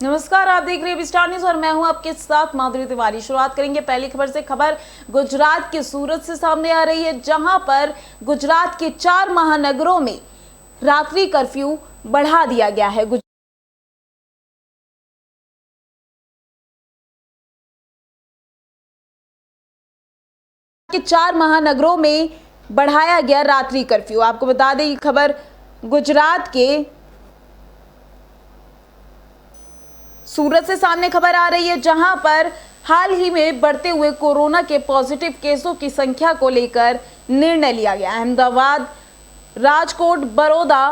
नमस्कार, आप देख रहे हैं स्टार न्यूज और मैं हूं आपके साथ माधुरी तिवारी। शुरुआत करेंगे पहली खबर से। खबर गुजरात के सूरत से सामने आ रही है, जहां पर गुजरात के 4 महानगरों में रात्रि कर्फ्यू बढ़ा दिया गया है। के 4 महानगरों में बढ़ाया गया रात्रि कर्फ्यू। आपको बता दें, ये खबर गुजरात के सूरत से सामने खबर आ रही है, जहां पर हाल ही में बढ़ते हुए कोरोना के पॉजिटिव केसों की संख्या को लेकर निर्णय लिया गया। अहमदाबाद, राजकोट, बड़ौदा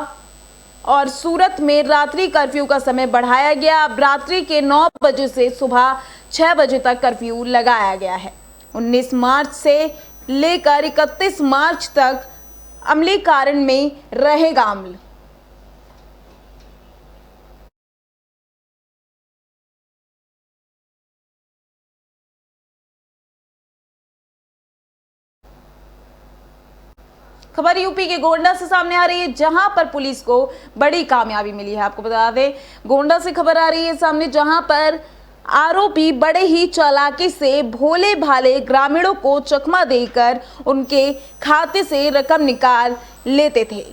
और सूरत में रात्रि कर्फ्यू का समय बढ़ाया गया। अब रात्रि के 9 बजे से सुबह 6 बजे तक कर्फ्यू लगाया गया है। 19 मार्च से लेकर 31 मार्च तक अमलीकरण में रहेगा अमल। खबर यूपी के गोंडा से सामने आ रही है, जहां पर पुलिस को बड़ी कामयाबी मिली है। आपको बता दें, गोंडा से खबर आ रही है सामने, जहां पर आरोपी बड़े ही चालाकी से भोले भाले ग्रामीणों को चकमा देकर उनके खाते से रकम निकाल लेते थे।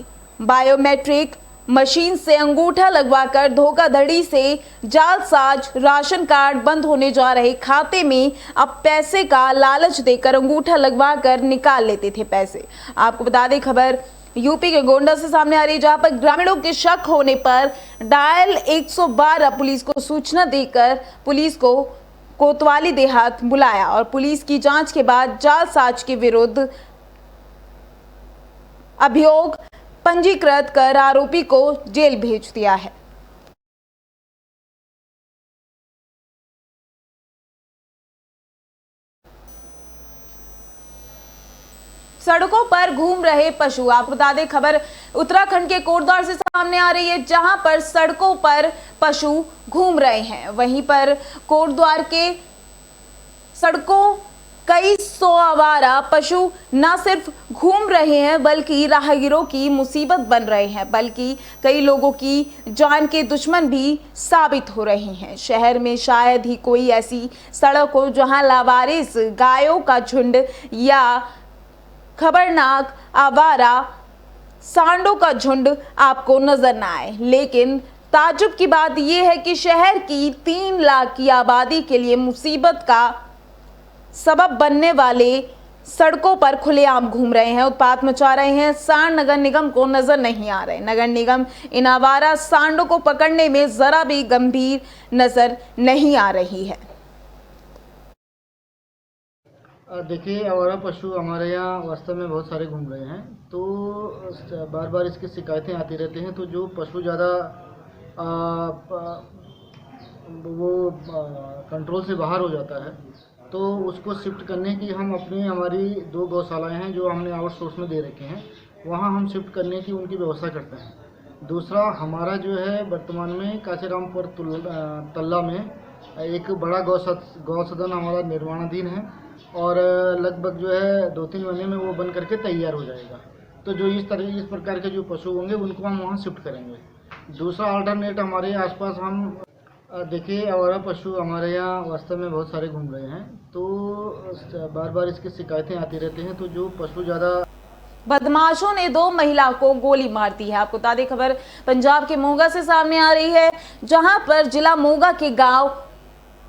बायोमेट्रिक मशीन से अंगूठा लगवाकर धोखाधड़ी से जालसाज राशन कार्ड बंद होने जा रहे खाते में अब पैसे का लालच देकर अंगूठा लगवाकर निकाल लेते थे पैसे। आपको बता दें, खबर यूपी के गोंडा से सामने आ रही है, जहां पर ग्रामीणों के शक होने पर डायल 112 पुलिस को सूचना देकर पुलिस को कोतवाली देहात बुलाया और पुलिस की जांच के बाद जालसाज के विरुद्ध अभियोग पंजीकृत कर आरोपी को जेल भेज दिया है। सड़कों पर घूम रहे पशु। आपको बता दें, खबर उत्तराखंड के कोटद्वार से सामने आ रही है, जहां पर सड़कों पर पशु घूम रहे हैं। वहीं पर कोटद्वार के सड़कों कई सौ आवारा पशु न सिर्फ घूम रहे हैं, बल्कि राहगीरों की मुसीबत बन रहे हैं, बल्कि कई लोगों की जान के दुश्मन भी साबित हो रहे हैं। शहर में शायद ही कोई ऐसी सड़क हो जहां लावारिस गायों का झुंड या खबरनाक आवारा सांडों का झुंड आपको नजर न आए। लेकिन ताज्जुब की बात यह है कि शहर की 3 लाख की आबादी के लिए मुसीबत का सबब बनने वाले सड़कों पर खुलेआम घूम रहे हैं, उत्पात मचा रहे हैं। सांड नगर निगम को नजर नहीं आ रहे। नगर निगम इन आवारा सांडों को पकड़ने में जरा भी गंभीर नजर नहीं आ रही है। देखिए, आवारा पशु हमारे यहाँ वास्तव में बहुत सारे घूम रहे हैं, तो बार बार इसकी शिकायतें आती रहती हैं। तो जो पशु ज़्यादा वो कंट्रोल से बाहर हो जाता है, तो उसको शिफ्ट करने की हमारी 2 गौशालाएँ हैं जो हमने आउटसोर्स में दे रखे हैं, वहाँ हम शिफ्ट करने की उनकी व्यवस्था करते हैं। दूसरा, हमारा जो है वर्तमान में काशीरामपुर तल्ला में एक बड़ा गौ सदन हमारा निर्माणाधीन है और लगभग जो है 2-3 महीने में वो बन करके तैयार हो जाएगा। तो जो इस प्रकार के जो पशु होंगे उनको हम वहाँ शिफ्ट करेंगे। दूसरा अल्टरनेट हमारे आसपास हम देखिए, आवारा पशु हमारे यहाँ वास्तव में बहुत सारे घूम रहे हैं, तो बार बार इसकी शिकायतें आती रहती हैं। तो जो पशु ज़्यादा बदमाशों ने 2 महिला को गोली मार दी है। आपको बता दें, खबर पंजाब के मोगा से सामने आ रही है, जहां पर जिला मोगा के गांव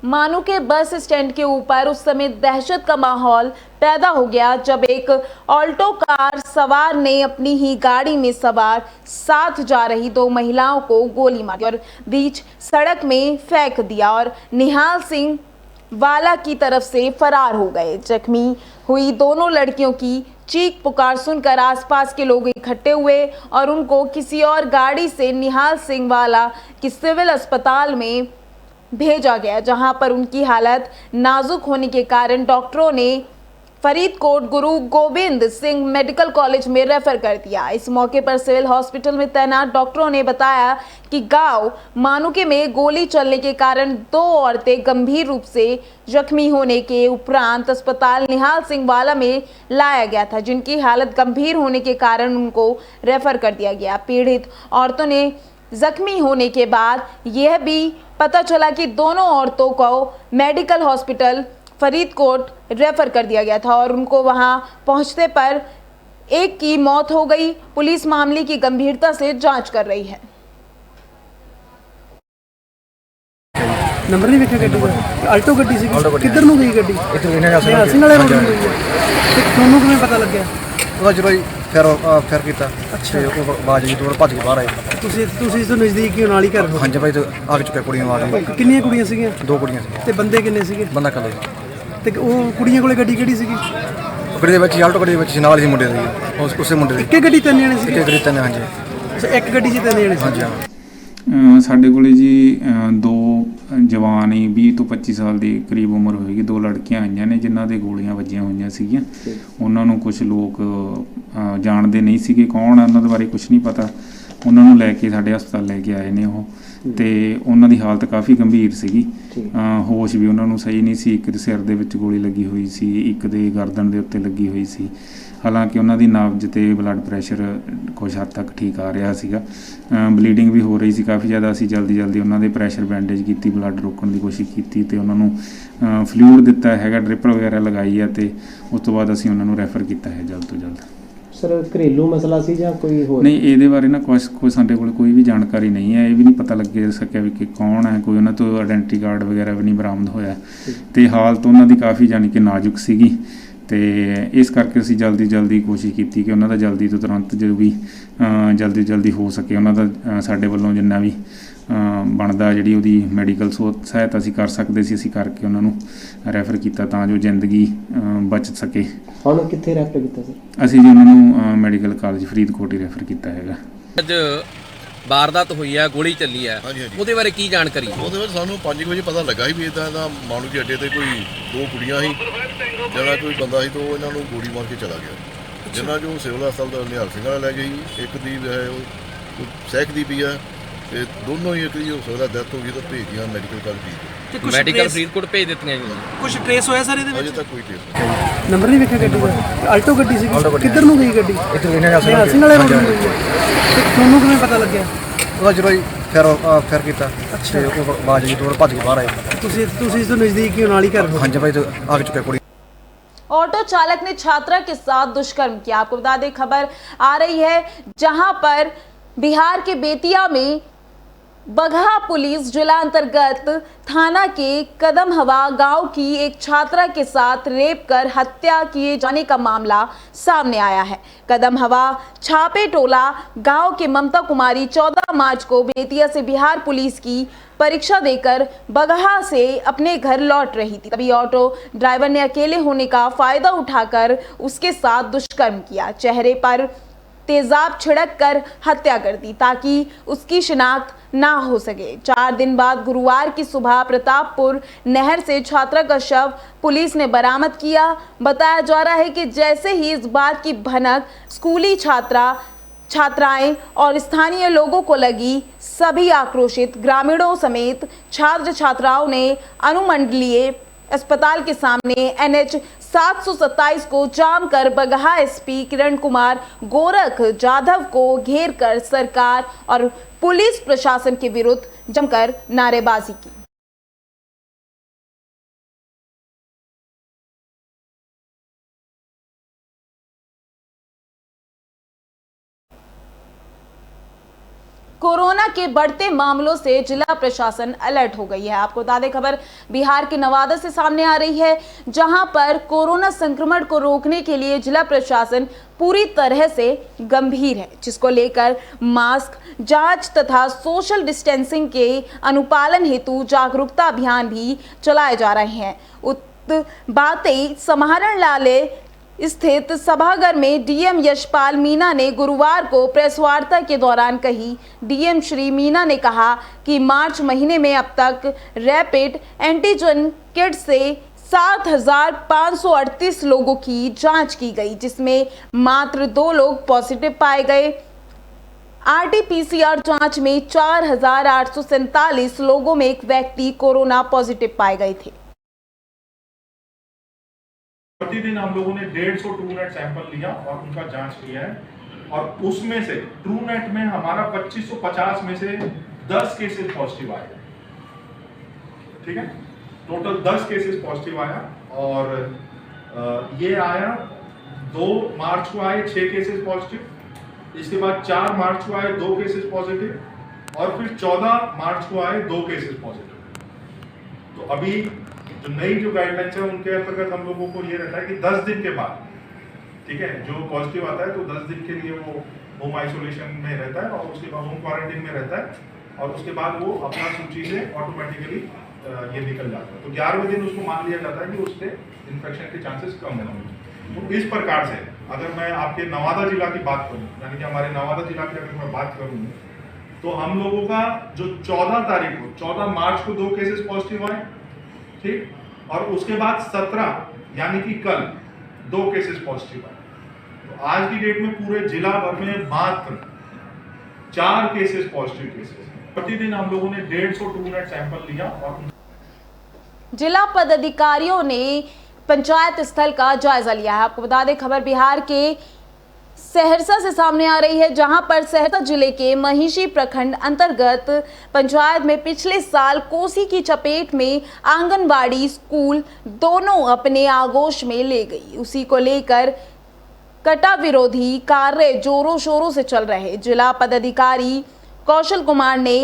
मानू के बस स्टैंड के ऊपर उस समय दहशत का माहौल पैदा हो गया, जब एक ऑल्टो कार सवार ने अपनी ही गाड़ी में सवार साथ जा रही 2 महिलाओं को गोली मारी और बीच सड़क में फेंक दिया और निहाल सिंह वाला की तरफ से फरार हो गए। जख्मी हुई दोनों लड़कियों की चीख पुकार सुनकर आसपास के लोग इकट्ठे हुए और उनको किसी और गाड़ी से निहाल सिंह वाला की सिविल अस्पताल में भेजा गया, जहां पर उनकी हालत नाजुक होने के कारण डॉक्टरों ने फरीदकोट गुरु गोबिंद सिंह मेडिकल कॉलेज में रेफर कर दिया। इस मौके पर सिविल हॉस्पिटल में तैनात डॉक्टरों ने बताया कि गांव मानुके में गोली चलने के कारण 2 औरतें गंभीर रूप से जख्मी होने के उपरांत अस्पताल निहाल सिंह वाला में लाया गया था, जिनकी हालत गंभीर होने के कारण उनको रेफर कर दिया गया। पीड़ित औरतों ने जख्मी होने के बाद यह भी पता चला कि दोनों औरतों को मेडिकल हॉस्पिटल फरीदकोट रेफर कर दिया गया था और उनको वहां पहुंचने पर एक की मौत हो गई। पुलिस मामले की गंभीरता से जांच कर रही है। नंबर नहीं वेखिया गड्डी ਦਾ ਆਲਟੋ ਗੱਡੀ ਸੀ ਕਿੱਧਰ ਨੂੰ ਗਈ ਗੱਡੀ ਨਿਹਾਲ ਸਿੰਘ ਵਾਲੇ ਰੋਡ ਨੂੰ ਗਈ ਤੇ ਤੁਹਾਨੂੰ ਕਿਵੇਂ ਪਤਾ ਲੱਗਿਆ ਉਹਦਾ ਜਦੋਂ ਹੀ ਫਿਰ ਕੀਤਾ ਤੇ ਉਹ ਬਾਜ ਜੀ ਤੋਂ ਭੱਜ ਕੇ ਬਾਹਰ ਆਏ ਤੁਸੀਂ ਇਸ ਤੋਂ ਨਜ਼ਦੀਕ ਹੀ ਨਾਲ ਹੀ ਘਰ ਹੋ ਹਾਂਜੀ ਭਾਈ ਤੇ ਆ ਚੁੱਕੇ ਕੁੜੀਆਂ ਆ ਗਈਆਂ ਕਿੰਨੀਆਂ ਕੁੜੀਆਂ ਸੀਗੀਆਂ ਦੋ ਕੁੜੀਆਂ ਸੀ ਤੇ ਬੰਦੇ ਕਿੰਨੇ ਸੀਗੇ ਬੰਦਾ ਕੱਲੇ ਤੇ ਉਹ ਕੁੜੀਆਂ ਕੋਲੇ ਗੱਡੀ ਕਿਹੜੀ ਸੀਗੀ ਗੱਡੀ ਦੇ ਵਿੱਚ ਆਲਟੋ ਗੱਡੀ ਦੇ ਵਿੱਚ ਸੀ, ਨਾਲ ਹੀ ਮੁੰਡੇ ਸੀ ਉਸੇ ਮੁੰਡੇ ਦੀ ਇੱਕੇ ਗੱਡੀ ਤਿੰਨ ਜਣੇ ਸੀਗੇ ਇੱਕ ਗੱਡੀ ਤਿੰਨ ਹਾਂਜੀ ਅੱਛਾ ਇੱਕ ਗੱਡੀ 'ਚ ਤਿੰਨ ਜਣੇ ਸੀ ਹਾਂਜੀ ਹਾਂ ਸਾਡੇ ਕੋਲੇ ਜੀ ਦੋ ਜਵਾਨ ਹੀ 20 ਤੋਂ 25 ਸਾਲ ਦੀ ਕਰੀਬ ਉਮਰ ਹੋਏਗੀ, ਦੋ ਲੜਕੀਆਂ ਆਈਆਂ ਨੇ ਜਿਨ੍ਹਾਂ ਦੇ ਗੋਲੀਆਂ ਵੱਜੀਆਂ ਹੋਈਆਂ ਸੀਗੀਆਂ। ਉਹਨਾਂ ਨੂੰ ਕੁਝ ਲੋਕ ਜਾਣਦੇ ਨਹੀਂ ਸੀਗੇ ਕੌਣ ਆ, ਉਹਨਾਂ ਦੇ ਬਾਰੇ ਕੁਝ ਨਹੀਂ ਪਤਾ। ਉਹਨਾਂ ਨੂੰ ਲੈ ਕੇ ਸਾਡੇ ਹਸਪਤਾਲ ਲੈ ਕੇ ਆਏ ਨੇ ਉਹ, ਤੇ ਉਹਨਾਂ ਦੀ ਹਾਲਤ ਕਾਫੀ ਗੰਭੀਰ ਸੀਗੀ। ਹੋਸ਼ ਵੀ ਉਹਨਾਂ ਨੂੰ ਸਹੀ ਨਹੀਂ ਸੀ। ਇੱਕ ਦੇ ਸਿਰ ਦੇ ਵਿੱਚ ਗੋਲੀ ਲੱਗੀ ਹੋਈ ਸੀ, ਇੱਕ ਦੇ ਗਰਦਨ ਦੇ ਉੱਤੇ ਲੱਗੀ ਹੋਈ ਸੀ। ਹਾਲਾਂਕਿ ਉਹਨਾਂ ਦੀ ਨਬਜ਼ ਤੇ ਬਲੱਡ ਪ੍ਰੈਸ਼ਰ ਕੁਛ ਹੱਦ ਤੱਕ ਠੀਕ ਆ ਰਿਹਾ ਸੀਗਾ। ਬਲੀਡਿੰਗ ਵੀ ਹੋ ਰਹੀ ਸੀ ਕਾਫੀ ਜ਼ਿਆਦਾ। ਅਸੀਂ ਜਲਦੀ ਉਹਨਾਂ ਦੇ ਪ੍ਰੈਸ਼ਰ ਬੈਂਡੇਜ ਕੀਤੀ, ਬਲੱਡ ਰੋਕਣ ਦੀ ਕੋਸ਼ਿਸ਼ ਕੀਤੀ ਤੇ ਉਹਨਾਂ ਨੂੰ ਫਲੂਇਡ ਦਿੱਤਾ ਹੈਗਾ, ਡ੍ਰਿਪ ਵਗੈਰਾ ਲਗਾਈ ਹੈ ਤੇ ਉਸ ਤੋਂ ਬਾਅਦ ਅਸੀਂ ਉਹਨਾਂ ਨੂੰ ਰੈਫਰ ਕੀਤਾ ਹੈ ਜਲਦ ਤੋਂ ਜਲਦ। ਸਰ ਘਰੇਲੂ ਮਸਲਾ ਸੀ ਜਾਂ ਕੋਈ ਹੋਰ? ਨਹੀਂ, ਇਹਦੇ ਬਾਰੇ ਨਾ ਕੋਈ ਸਾਡੇ ਕੋਲ ਕੋਈ ਵੀ ਜਾਣਕਾਰੀ ਨਹੀਂ ਹੈ। ਇਹ ਵੀ ਨਹੀਂ ਪਤਾ ਲੱਗੇ ਸਕਿਆ ਵੀ ਕਿ ਕੌਣ ਹੈ, ਕੋਈ ਉਹਨਾਂ ਤੋਂ ਆਇਡੈਂਟੀ ਕਾਰਡ ਵਗੈਰਾ ਵੀ ਨਹੀਂ ਬਰਾਮਦ ਹੋਇਆ ਤੇ ਹਾਲਤ ਉਹਨਾਂ ਦੀ ਕਾਫੀ ਜਾਣੀ ਕਿ ਨਾਜ਼ੁਕ ਸੀਗੀ ਤੇ ਇਸ ਕਰਕੇ ਅਸੀਂ ਜਲਦੀ ਕੋਸ਼ਿਸ਼ ਕੀਤੀ ਕਿ ਉਹਨਾਂ ਦਾ ਜਲਦੀ ਤੋਂ ਤੁਰੰਤ ਜੋ ਵੀ ਜਲਦੀ ਹੋ ਸਕੇ ਉਹਨਾਂ ਦਾ ਸਾਡੇ ਵੱਲੋਂ ਜਿੰਨਾ ਵੀ ਬਣਦਾ ਜਿਹੜੀ ਉਹਦੀ ਮੈਡੀਕਲ ਸਹਾਇਤਾ ਅਸੀਂ ਕਰ ਸਕਦੇ ਸੀ ਅਸੀਂ ਕਰਕੇ ਉਹਨਾਂ ਨੂੰ ਰੈਫਰ ਕੀਤਾ ਤਾਂ ਜੋ ਜ਼ਿੰਦਗੀ ਬਚ ਸਕੇ। ਹੁਣ ਕਿੱਥੇ ਰੈਫਰ ਕੀਤਾ ਸਰ? ਅਸੀਂ ਜੀ ਉਹਨਾਂ ਨੂੰ ਮੈਡੀਕਲ ਕਾਲਜ ਫਰੀਦਕੋਟ ਹੀ ਰੈਫਰ ਕੀਤਾ ਹੈਗਾ। ਅੱਜ ਵਾਰਦਾਤ ਹੋਈ ਹੈ, ਗੋਲੀ ਚੱਲੀ ਹੈ, ਉਹਦੇ ਬਾਰੇ ਕੀ ਜਾਣਕਾਰੀ? ਉਹਦੇ ਵਿੱਚ ਸਾਨੂੰ 5 ਵਜੇ ਪਤਾ ਲੱਗਾ ਸੀ ਵੀ ਇੱਦਾਂ ਦਾ ਮਾਣੂ ਦੇ ਅੱਡੇ ਤੇ ਕੋਈ ਦੋ ਕੁੜੀਆਂ ਸੀ, ਜਿਹੜਾ ਕੋਈ ਬੰਦਾ ਸੀ ਤੋਂ ਇਹਨਾਂ ਨੂੰ ਗੋਲੀ ਮਾਰ ਕੇ ਚਲਾ ਗਿਆ। ਜਿਹਨਾਂ ਜੋ ਸਿਵਲ ਹਸਪਤਾਲ ਦਾ ਨਿਹਾਲ ਸਿੰਘ ਵਾਲਾ ਲੈ ਗਈ, ਇੱਕ ਦੀ ਹੈ ਉਹ ਸਹਿਕ ਦੀ ਵੀ ਹੈ ਤੇ ਦੋਨੋਂ ਹੀ ਇੱਕ ਦੀ ਹੋ ਸਕਦਾ ਡੈਥ ਹੋ ਗਈ ਤਾਂ ਭੇਜੀਆਂ ਮੈਡੀਕਲ ਕਾਲਜ ਮੈਡੀਕਲ ਫਰੀਦਕੋਟ ਭੇਜ ਦਿੱਤੀਆਂ ਜੀ। ਕੁਝ ਟ੍ਰੇਸ ਹੋਇਆ ਸਰ ਇਹਦੇ ਅਜੇ ਵਿੱਚ? ਤੱਕ ਕੋਈ ਟ੍ਰੇਸ ਨਹੀਂ। ਨੰਬਰ ਨਹੀਂ ਵੇਖਿਆ ਗੱਡੀ ਦਾ ਆਲਟੋ ਗੱਡੀ ਸੀ ਕਿੱਧਰ ਨੂੰ ਗਈ ਗੱਡੀ ਨਿਹਾਲ ਸਿੰਘ ਵਾਲੇ ਰੋਡ ਨੂੰ ਗਈ ਤੇ ਤੁਹਾਨੂੰ ਕਿਵੇਂ ਪਤਾ ਲੱਗਿਆ ਉਹਦਾ ਜਦੋਂ ਹੀ ਫਿਰ ਕੀਤਾ ਤੇ ਉਹ ਬਾਜ ਜੀ ਤੋਂ ਭੱਜ ਕੇ ਬਾਹਰ ਆਏ ਤੁਸੀਂ ਇਸ ਤੋਂ ਨਜ਼ਦੀਕ ਹੀ ਨਾਲ ਹੀ ਘਰ ਹੋ ਹਾਂਜੀ ਭਾਈ ਤੇ ਆ ਚੁੱਕੇ ਕੁੜੀ। ऑटो चालक ने छात्रा के साथ दुष्कर्म किया। आपको बता दें खबर आ रही है जहां पर बिहार के बेतिया में बगहा पुलिस जिला अंतर्गत थाना के कदम हवा गांव की एक छात्रा के साथ रेप कर हत्या किए जाने का मामला सामने आया है। कदम हवा छापे टोला गांव के ममता कुमारी 14 मार्च को बेतिया से बिहार पुलिस की परीक्षा देकर बगहा से अपने घर लौट रही थी। तभी ऑटो ड्राइवर ने अकेले होने का फायदा उठाकर उसके साथ दुष्कर्म किया। चेहरे पर तेजाब छिड़क कर हत्या कर दी ताकि उसकी शिनाख्त ना हो सके। 4 दिन बाद गुरुवार की सुबह प्रतापपुर नहर से छात्रा का शव पुलिस ने बरामद किया। बताया जा रहा है कि जैसे ही इस बात की भनक स्कूली छात्राएं और स्थानीय लोगों को लगी, सभी आक्रोशित ग्रामीणों समेत छात्र छात्राओं ने अनुमंडलीय अस्पताल के सामने NH 727 को जाम कर बगहा SP किरण कुमार गोरख जाधव को घेर कर सरकार और पुलिस प्रशासन के विरुद्ध जमकर नारेबाजी की। कोरोना के बढ़ते मामलों से जिला प्रशासन अलर्ट हो गई है। आपको बता दें खबर बिहार के नवादा से सामने आ रही है जहां पर कोरोना संक्रमण को रोकने के लिए जिला प्रशासन पूरी तरह से गंभीर है, जिसको लेकर मास्क जांच तथा सोशल डिस्टेंसिंग के अनुपालन हेतु जागरूकता अभियान भी चलाए जा रहे हैं। बातें समाहरण लाले स्थित सभागार में डीएम यशपाल मीणा ने गुरुवार को प्रेस वार्ता के दौरान कही। डीएम श्री मीणा ने कहा कि मार्च महीने में अब तक रैपिड एंटीजन किट से 7,538 लोगों की जांच की गई, जिसमें मात्र 2 लोग पॉजिटिव पाए गए। RT-PCR जांच में 4,847 लोगों में एक व्यक्ति कोरोना पॉजिटिव पाए गए थे। प्रतिदिन हम लोगों ने 150 ट्रूनेट सैंपल लिया और उनका जांच किया है। और उसमें से ट्रू नेट में हमारा 2550 में से 10 केसेस पॉजिटिव आए। ठीक है, टोटल 10 केसेस पॉजिटिव आया। और ये आया 2 मार्च को आए 6 केसेस पॉजिटिव, इसके बाद 4 मार्च को आए 2 केसेस पॉजिटिव और फिर 14 मार्च को आए 2 केसेस पॉजिटिव। तो अभी जो नई जो गाइडलाइंस है उनके अंतर्गत हम लोगों को ये रहता है कि 10 दिन के बाद, ठीक है, जो पॉजिटिव आता है तो 10 दिन के लिए वो होम आइसोलेशन में रहता है और उसके बाद होम क्वारंटीन में रहता है और उसके बाद वो अपना सूची से ऑटोमेटिकली ये निकल जाता है। तो 11वें दिन उसको मान लिया जाता है कि उससे इन्फेक्शन के चांसेस कम होंगे। तो इस प्रकार से अगर मैं आपके नवादा जिला की बात करूं, यानी कि हमारे नवादा जिला की अगर मैं बात करूं, तो हम लोगों का जो 14 तारीख को 14 मार्च को 2 केसेस पॉजिटिव आए, ठीक, और उसके बाद 17 यानी कि कल 2 केसेस पॉजिटिव आए। तो आज की डेट में पूरे जिला भर में मात्र 4 केसेस पॉजिटिव केसेस। प्रतिदिन हम लोगों ने 150 ट्रू नेट सैंपल लिया और जिला पदाधिकारियों ने पंचायत स्थल का जायजा लिया है। आपको बता दें, खबर बिहार के सहरसा से सामने आ रही है, जहां पर सहरसा जिले के महिषी प्रखंड अंतर्गत पंचायत में पिछले साल कोसी की चपेट में आंगनबाड़ी स्कूल दोनों अपने आगोश में ले गई। उसी को लेकर कटा विरोधी कार्य जोरों शोरों से चल रहे। जिला पदाधिकारी कौशल कुमार ने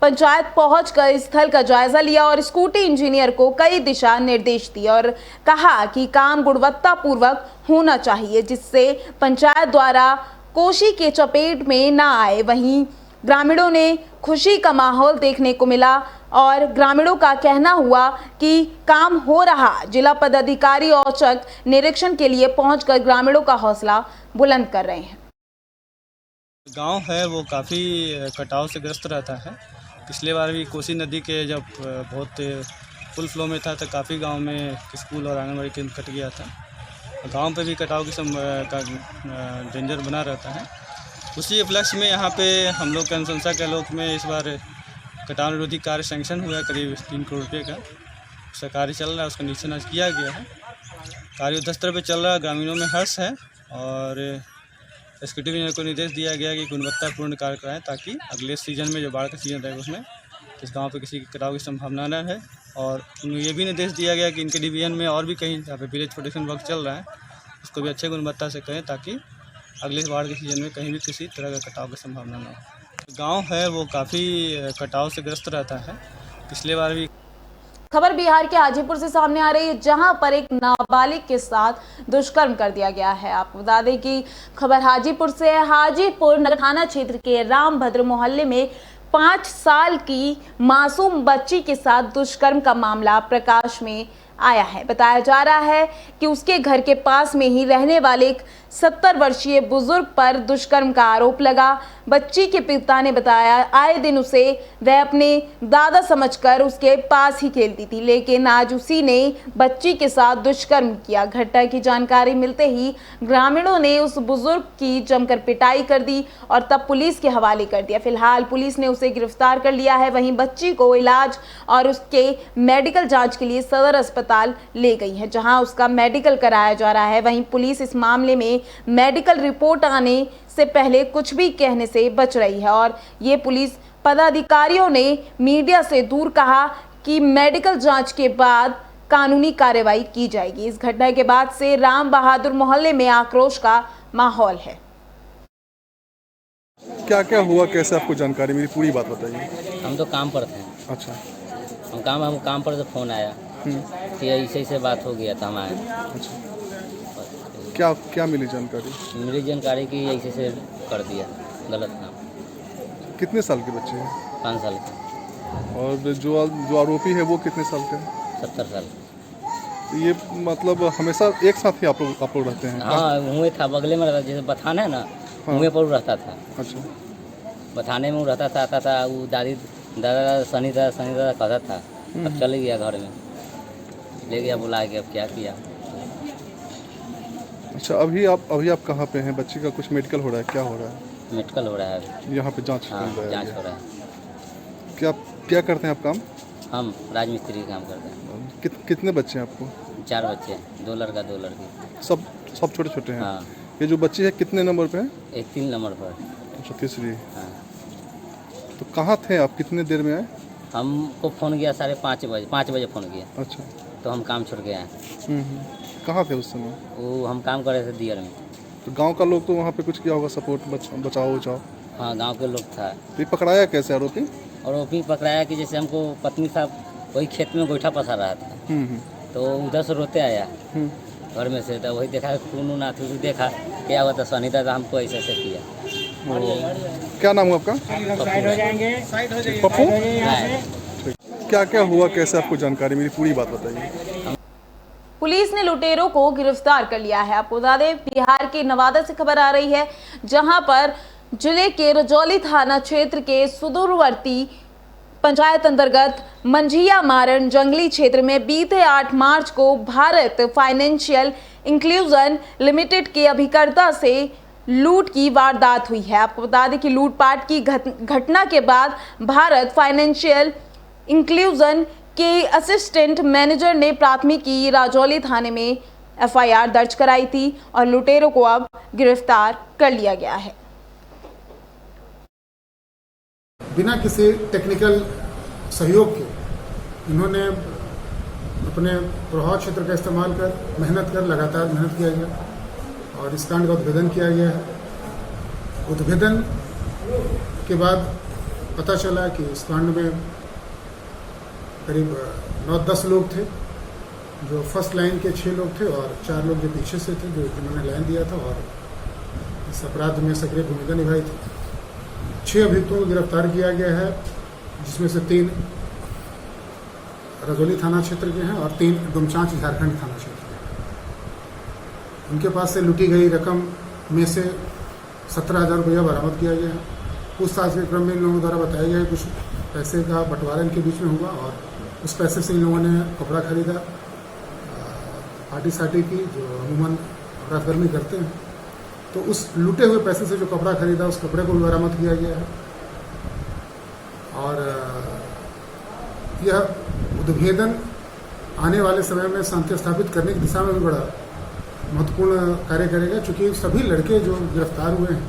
पंचायत पहुंचकर स्थल का जायजा लिया और स्कूटी इंजीनियर को कई दिशा निर्देश दिए और कहा कि काम गुणवत्तापूर्वक होना चाहिए, जिससे पंचायत द्वारा कोसी के चपेट में न आए। वहीं ग्रामीणों ने खुशी का माहौल देखने को मिला और ग्रामीणों का कहना हुआ कि काम हो रहा। जिला पदाधिकारी औचक निरीक्षण के लिए पहुंचकर ग्रामीणों का हौसला बुलंद कर रहे हैं। गांव है वो काफ़ी कटाव से ग्रस्त रहता है। पिछले बार भी कोसी नदी के जब बहुत फुल फ्लो में था तो काफ़ी गांव में स्कूल और आंगनबाड़ी केंद्र कट गया था। गांव पे भी कटाव का डेंजर बना रहता है। उसी उपलक्ष्य में यहाँ पे हम लोग के अनुशंसा के आलोक में इस बार कटाव निरोधी कार्य सैंक्शन हुआ है, करीब 3 करोड़ रुपये का। उसका कार्य चल रहा है, उसका निरीक्षण आज किया गया है। कार्य युद्धस्तर पर चल रहा है, ग्रामीणों में हर्ष है और एक्जीक्यूटिव इंजीनियर को निर्देश दिया गया कि गुणवत्तापूर्ण कार्य कराएं ताकि अगले सीजन में जो बाढ़ का सीजन रहेगा उसमें इस गांव पे किसी कटाव की संभावना न है। और उन्हें ये भी निर्देश दिया गया कि इनके डिवीजन में और भी कहीं जहाँ पे विलेज प्रोटेक्शन वर्क चल रहा है उसको भी अच्छे गुणवत्ता से करें ताकि अगले बाढ़ के सीजन में कहीं भी किसी तरह का कटाव की संभावना न हो। गाँव है वो काफ़ी कटाव से ग्रस्त रहता है। पिछले बार भी खबर बिहार के हाजीपुर से सामने आ रही है, जहां पर एक नाबालिग के साथ दुष्कर्म कर दिया गया है। आपको बता दें कि खबर हाजीपुर से है। हाजीपुर नगर थाना क्षेत्र के रामभद्र मोहल्ले में 5 साल की मासूम बच्ची के साथ दुष्कर्म का मामला प्रकाश में आया है। बताया जा रहा है कि उसके घर के पास में ही रहने वाले एक 70 वर्षीय बुजुर्ग पर दुष्कर्म का आरोप लगा। बच्ची के पिता ने बताया आए दिन उसे वह अपने दादा समझकर उसके पास ही खेलती थी, लेकिन आज उसी ने बच्ची के साथ दुष्कर्म किया। घटना की जानकारी मिलते ही ग्रामीणों ने उस बुजुर्ग की जमकर पिटाई कर दी और तब पुलिस के हवाले कर दिया। फिलहाल पुलिस ने उसे गिरफ्तार कर लिया है। वहीं बच्ची को इलाज और उसके मेडिकल जांच के लिए सदर अस्पताल ले गई है, जहां उसका मेडिकल कराया जा रहा है। वहीं पुलिस इस मामले में मेडिकल रिपोर्ट आने से पहले कुछ भी कहने से बच रही है और ये पुलिस पदाधिकारियों ने मीडिया से दूर कहा कि मेडिकल जांच के बाद कानूनी कार्रवाई की जाएगी। इस घटना के बाद से राम बहादुर मोहल्ले में आक्रोश का माहौल है। क्या क्या हुआ, कैसे आपको जानकारी मिली, पूरी बात बताइए। हम तो काम पर थे। अच्छा। हम काम पर से फ़ोन आया कि ऐसे बात हो गया था हमारे। अच्छा। क्या क्या मिली जानकारी? मिली जानकारी कि ऐसे से कर दिया गलत काम। कितने साल के बच्चे हैं? 5 साल के। और जो आरोपी है वो कितने साल के? 70 साल। तो ये मतलब हमेशा एक साथ ही आप लोग रहते हैं? हाँ, हुए था बगले में रहता, जैसे बथाना है ना, हुए पर रहता था। अच्छा। बथाने में रहता था, आता था, वो दादा सनी दादा कहता था। अब चले गया घर में, ले गया बुला के, अब क्या किया। अच्छा, अभी आप कहाँ पे हैं? बच्ची का कुछ मेडिकल हो रहा है, क्या हो रहा है? मेडिकल हो रहा है यहाँ पे, जांच जांच हो रहा है। क्या करते हैं आप काम? हम राजमिस्त्री काम करते हैं। कितने बच्चे हैं आपको? 4 बच्चे हैं, 2 लड़का 2 लड़की। सब छोटे छोटे हैं? हाँ। ये जो बच्ची है कितने नंबर पे है? 3 नंबर पर। अच्छा, तीसरी। हाँ। तो कहाँ थे आप, कितने देर में आए? हमको फ़ोन किया 5:30 बजे फ़ोन किया। अच्छा। तो हम काम छोड़ के आए। कहाँ थे उस समय? वो हम काम कर रहे थे दियर में। तो गांव का लोग तो वहाँ पे कुछ किया होगा, सपोर्ट, बचाओ। हाँ, गांव के लोग था। तो ये पकड़ाया कैसे आरोपी? आरोपी पकड़ाया कि जैसे हमको पत्नी साहब वही खेत में गोईठा पसा रहा था, तो उधर से रोते आया घर में से, तो वही देखा खून आती हुई, देखा क्या हुआ था, सनीता था हमको ऐसे किया। क्या नाम है आपका? पप्पू। क्या क्या हुआ, कैसे आपको जानकारी मिली, पूरी बात बताइए। पुलिस ने लुटेरों को गिरफ्तार कर लिया है। आपको बता दें, बिहार के नवादा से खबर आ रही है, जहां पर जिले के रजौली थाना क्षेत्र के सुदूरवर्ती पंचायत अंतर्गत मंझिया मारन जंगली क्षेत्र में बीते 8 मार्च को भारत फाइनेंशियल इंक्लूजन लिमिटेड के अभिकर्ता से लूट की वारदात हुई है। आपको बता दें कि लूटपाट की घटना के बाद भारत फाइनेंशियल इंक्लूजन के असिस्टेंट मैनेजर ने प्राथमिकी राजौली थाने में FIR दर्ज कराई थी और लुटेरों को अब गिरफ्तार कर लिया गया है। बिना किसी टेक्निकल सहयोग के इन्होंने अपने प्रभाव क्षेत्र का इस्तेमाल कर लगातार मेहनत किया गया और इस कांड का उद्भेदन किया गया है। उद्भेदन के बाद पता चला कि इस कांड में करीब 9-10 लोग थे, जो फर्स्ट लाइन के 6 लोग थे और 4 लोग जो पीछे से थे, जिन्होंने लाइन दिया था और इस अपराध में सक्रिय भूमिका निभाई थी। 6 अभियुक्तों को गिरफ्तार किया गया है, जिसमें से 3 रजौली थाना क्षेत्र के हैं और 3 डुमचांच झारखंड थाना क्षेत्र के हैं। उनके पास से लूटी गई रकम में से 17,000 रुपया बरामद किया गया है। पूछताछ के क्रम में इन लोगों द्वारा बताया गया है कुछ पैसे का बंटवारा इनके बीच में हुआ और उस पैसे से इन लोगों ने कपड़ा खरीदा, पार्टी सार्टी की, जो अमूमन अपराधकर्मी करते हैं। तो उस लूटे हुए पैसे से जो कपड़ा खरीदा, उस कपड़े को भी बरामद किया गया है और यह उद्भेदन आने वाले समय में शांति स्थापित करने की दिशा में भी बड़ा महत्वपूर्ण कार्य करेगा, क्योंकि सभी लड़के जो गिरफ्तार हुए हैं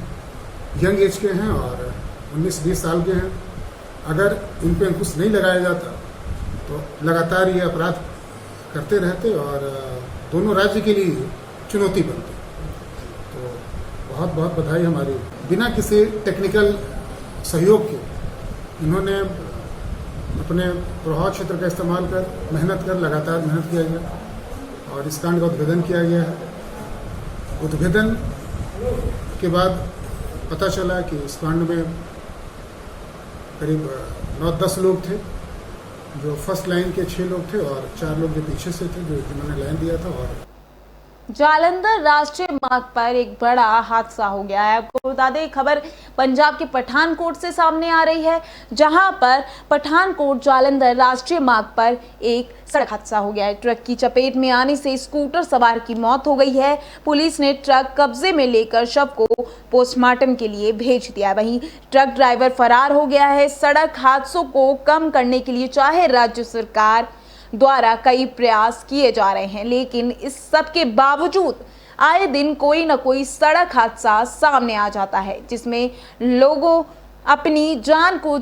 यंग एज के हैं और 19-20 साल के हैं। अगर इन पर अंकुश नहीं लगाया जाता तो लगातार ये अपराध करते रहते और दोनों राज्य के लिए चुनौती बनती। तो बहुत बहुत बधाई हमारी। बिना किसी टेक्निकल सहयोग के इन्होंने अपने प्रभाव क्षेत्र का इस्तेमाल कर लगातार मेहनत किया गया और इस कांड का उद्भेदन किया गया है। उद्भेदन के बाद पता चला कि इस कांड में करीब 9-10 लोग थे, जो फर्स्ट लाइन के 6 लोग थे और 4 लोग जो पीछे से थे, जिन्होंने लाइन दिया था। और जालंधर राष्ट्रीय मार्ग पर एक बड़ा हादसा हो गया है। आपको बता दें, खबर पंजाब के पठानकोट से सामने आ रही है, जहां पर पठानकोट जालंधर राष्ट्रीय मार्ग पर एक सड़क हादसा हो गया है। ट्रक की चपेट में आने से स्कूटर सवार की मौत हो गई है। पुलिस ने ट्रक कब्जे में लेकर शव को पोस्टमार्टम के लिए भेज दिया। वहीं ट्रक ड्राइवर फरार हो गया है। सड़क हादसों को कम करने के लिए चाहे राज्य सरकार द्वारा कई प्रयास किए जा रहे हैं, लेकिन इस सब के बावजूद आए दिन कोई न कोई सड़क हादसा सामने आ जाता है, जिसमें लोगों अपनी जान को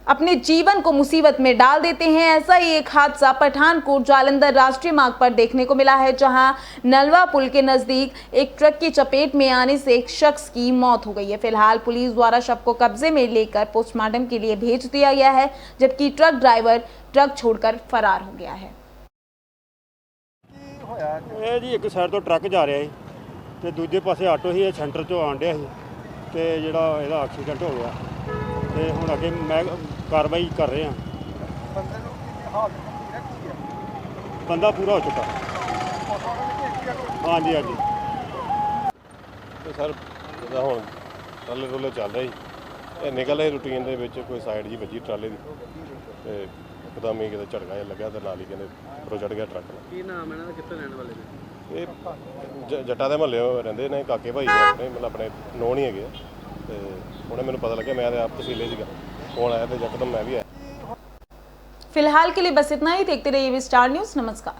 अपने जीवन को मुसीबत में डाल देते हैं। ऐसा ही एक हादसा पठानकोट जालंधर राष्ट्रीय मार्ग पर देखने को मिला है, जहां नलवा पुल के नजदीक एक ट्रक की चपेट में आने से एक शख्स की मौत हो गई है। फिलहाल पुलिस द्वारा शव को कब्जे में लेकर पोस्टमार्टम के लिए भेज दिया गया है, जबकि ट्रक ड्राइवर ट्रक छोड़कर फरार हो गया है। ਇਹ ਜੀ ਇੱਕ ਸਾਈਡ ਤੋਂ ਟਰੱਕ ਜਾ ਰਿਹਾ ਸੀ ਤੇ ਦੂਜੇ ਪਾਸੇ ਆਟੋ ਸੀ, ਇਹ ਸੈਂਟਰ ਚੋਂ ਆਉਣ ਡਿਆ ਸੀ ਤੇ ਜਿਹੜਾ ਇਹਦਾ ਐਕਸੀਡੈਂਟ ਹੋ ਗਿਆ ਤੇ ਹੁਣ ਅੱਗੇ ਮੈਂ ਕਾਰਵਾਈ ਕਰ ਰਹੇ ਹਾਂ। ਬੰਦਾ ਪੂਰਾ ਹੋ ਚੁੱਕਾ। ਹਾਂਜੀ ਹਾਂਜੀ ਤੇ ਸਰ ਜਿੱਦਾਂ ਹੁਣ ਟਰਾਲੇ ਟਰੂਲੇ ਚੱਲ ਰਹੇ ਇਹ ਨਿਕਲ ਆਏ ਰੂਟੀਨ ਦੇ ਵਿੱਚ, ਕੋਈ ਸਾਈਡ ਜੀ ਵੱਜੀ ਟਰਾਲੇ ਦੀ ਤੇ ਇੱਕਦਮ ਹੀ ਕਿਤੇ ਝਟਕਾ ਜਿਹਾ ਲੱਗਿਆ ਤੇ ਨਾਲ ਹੀ ਕਹਿੰਦੇ ਉੱਪਰੋਂ ਚੜ੍ਹ ਗਿਆ ਟਰੱਕ। ਕੀ ਨਾਮ ਇਹਨਾਂ ਦਾ, ਕਿੱਥੇ ਰਹਿਣ ਵਾਲੇ ਨੇ? ਇਹ ਜੱਟਾਂ ਦੇ ਮਹੱਲੇ ਰਹਿੰਦੇ ਨੇ, ਕਾਕੇ ਭਾਈ ਨੇ ਆਪਣੇ, ਮਤਲਬ ਆਪਣੇ ਨੋਨ ਹੀ ਹੈਗੇ ਤੇ ਹੁਣੇ ਮੈਨੂੰ ਪਤਾ ਲੱਗਿਆ, मैं तो आप तहसीले ਸੀਗਾ, फोन आया तो यकदम मैं भी आया। फिलहाल के लिए बस इतना ही। देखते रहिए स्टार न्यूज़। नमस्कार।